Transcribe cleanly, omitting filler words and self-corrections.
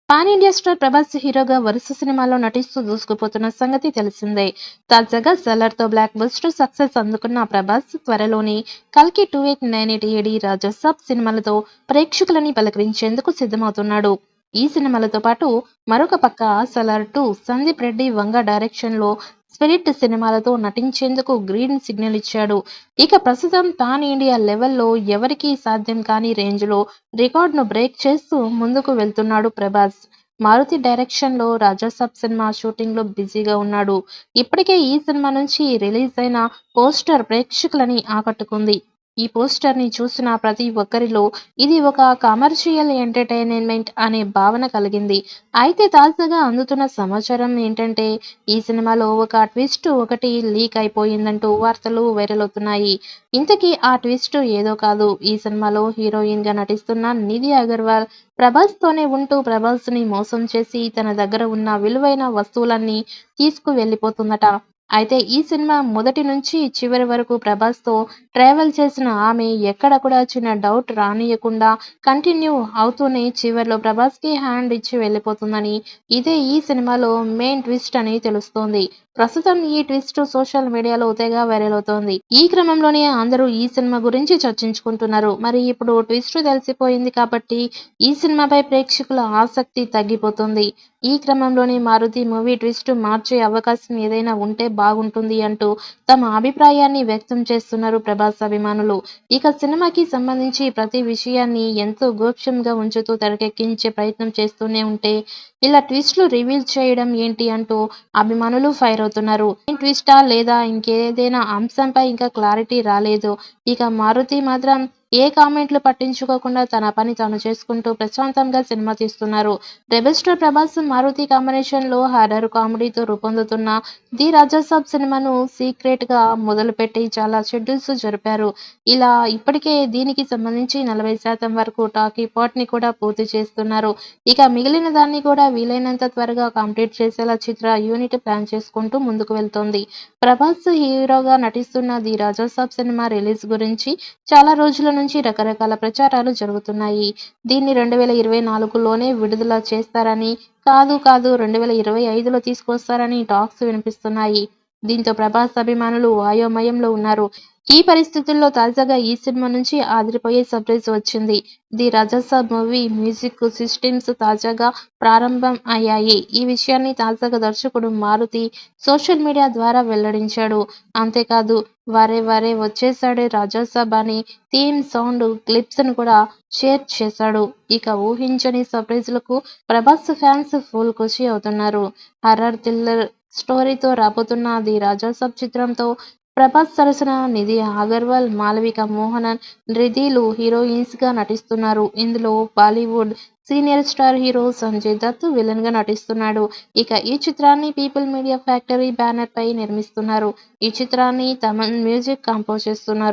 Pan India star Prabhas హీరోగా వరుస సినిమాల్లో నటిస్తూ దూసుకుపోతున్న సంగతి తెలిసిందే. తాజాగా 'సలార్'తో బ్లాక్ బస్టర్ సక్సెస్ అందుకున్న ప్రభాస్ త్వరలోనే 'కల్కి 2898 ఏడీ రాజాసాబ్' సినిమాలతో ప్రేక్షకులని పలకరించేందుకు సిద్ధమవుతున్నాడు. ఈ సినిమాలతో పాటు మరొక పక్క 'సలార్ 2' సందీప్ రెడ్డి వంగ డైరెక్షన్లో 'స్పిరిట్' సినిమాలతో నటించేందుకు గ్రీన్ సిగ్నల్ ఇచ్చాడు. ఇక ప్రస్తుతం పాన్ ఇండియా లెవెల్లో ఎవరికీ సాధ్యం కాని రేంజ్లో రికార్డును బ్రేక్ చేస్తూ ముందుకు వెళ్తున్నాడు ప్రభాస్. మారుతి డైరెక్షన్లో 'రాజాసాబ్' సినిమా షూటింగ్లో బిజీగా ఉన్నాడు. ఇప్పటికే ఈ సినిమా నుంచి రిలీజ్ అయిన పోస్టర్ ప్రేక్షకులని ఆకట్టుకుంది. ఈ పోస్టర్ని చూసిన ప్రతి ఒక్కరిలో ఇది ఒక కమర్షియల్ ఎంటర్టైన్మెంట్ అనే భావన కలిగింది. అయితే తాజాగా అందుతున్న సమాచారం ఏంటంటే ఈ సినిమాలో ఒక ట్విస్ట్ ఒకటి లీక్ అయిపోయిందంటూ వార్తలు వైరల్ అవుతున్నాయి. ఇంతకీ ఆ ట్విస్ట్ ఏదో కాదు. ఈ సినిమాలో హీరోయిన్ గా నటిస్తున్న నిధి అగర్వాల్ ప్రభాస్తోనే ఉంటూ ప్రభాస్ని మోసం చేసి తన దగ్గర ఉన్న విలువైన వస్తువులన్నీ తీసుకువెళ్లిపోతుందట. అయితే ఈ సినిమా మొదటి నుంచి చివరి వరకు ప్రభాస్తో ట్రావెల్ చేసిన ఆమె ఎక్కడ కూడా చిన్న డౌట్ రానీయకుండా కంటిన్యూ అవుతూనే చివర్లో ప్రభాస్కి హ్యాండ్ ఇచ్చి వెళ్ళిపోతుందని, ఇదే ఈ సినిమాలో మెయిన్ ట్విస్ట్ అని తెలుస్తోంది. ప్రస్తుతం ఈ ట్విస్ట్ సోషల్ మీడియాలో తెగ వైరల్ అవుతోంది. ఈ క్రమంలోనే అందరూ ఈ సినిమా గురించి చర్చించుకుంటున్నారు. మరి ఇప్పుడు ట్విస్ట్ తెలిసిపోయింది కాబట్టి ఈ సినిమాపై ప్రేక్షకుల ఆసక్తి తగ్గిపోతుంది. ఈ క్రమంలోనే మారుతి మూవీ ట్విస్ట్ మార్చే అవకాశం ఏదైనా ఉంటే బాగుంటుంది అంటూ తమ అభిప్రాయాన్ని వ్యక్తం చేస్తున్నారు ప్రభాస్ అభిమానులు. ఇక సినిమాకి సంబంధించి ప్రతి విషయాన్ని ఎంతో గోప్యంగా ఉంచుతూ తెరకెక్కించే ప్రయత్నం చేస్తూనే ఉంటే ఇలా ట్విస్టులు రివీల్ చేయడం ఏంటి అంటూ అభిమానులు ఫైర్ అవుతున్నారు. ఏం ట్విస్టా లేదా ఇంకేదైనా అంశంపై ఇంకా క్లారిటీ రాలేదు. ఇక మారుతి మాత్రం ఏ కామెంట్లు పట్టించుకోకుండా తన పని తాను చేసుకుంటూ ప్రశాంతంగా సినిమా తీస్తున్నారు. Rebel star Prabhas Maruti combination లో హారర్ కామెడీతో రూపొందుతున్న ది రాజాసాబ్ సినిమాను సీక్రెట్ గా మొదలుపెట్టి చాలా షెడ్యూల్స్ జరిపారు. ఇలా ఇప్పటికే దీనికి సంబంధించి 40% వరకు టాకీ పార్ట్ ని కూడా పూర్తి చేస్తున్నారు. ఇక మిగిలిన దాన్ని కూడా వీలైనంత త్వరగా కంప్లీట్ చేసేలా చిత్ర యూనిట్ ప్లాన్ చేసుకుంటూ ముందుకు వెళ్తోంది. ప్రభాస్ హీరోగా నటిస్తున్న ది రాజాసాబ్ సినిమా రిలీజ్ గురించి చాలా రోజుల నుంచి రకరకాల ప్రచారాలు జరుగుతున్నాయి. దీన్ని 2024లోనే విడుదల చేస్తారని, కాదు 2025లో తీసుకొస్తారని టాక్స్ వినిపిస్తున్నాయి. దీంతో ప్రభాస్ అభిమానులు అయోమయంలో ఉన్నారు. ఈ పరిస్థితుల్లో తాజాగా ఈ సినిమా నుంచి అదిరిపోయే సర్ప్రైజ్ వచ్చింది. The Raja Saab movie music systems తాజాగా ప్రారంభం అయ్యాయి. ఈ విషయాన్ని తాజాగా దర్శకుడు మారుతి సోషల్ మీడియా ద్వారా వెల్లడించాడు. అంతేకాదు వరే వరే వచ్చేసాడే రాజాసాబ్ అనే థీమ్ సౌండ్ క్లిప్స్ ను కూడా షేర్ చేశాడు. ఇక ఊహించని సర్ప్రైజ్లకు ప్రభాస్ ఫ్యాన్స్ ఫుల్ ఖుషి అవుతున్నారు. హర్రర్ థ్రిల్లర్ స్టోరీతో రాబోతున్న ది రాజాసాబ్ చిత్రంతో ప్రభాస్ సరసన నిధి అగర్వాల్, మాళవిక మోహనన్, రిధిలు హీరోయిన్స్ గా నటిస్తున్నారు. ఇందులో Bollywood senior star hero Sanjay Dutt villain గా నటిస్తున్నాడు. ఇక ఈ చిత్రాన్ని పీపుల్ మీడియా ఫ్యాక్టరీ బ్యానర్ పై నిర్మిస్తున్నారు. ఈ చిత్రాన్ని తమన్ మ్యూజిక్ కంపోజ్ చేస్తున్నారు.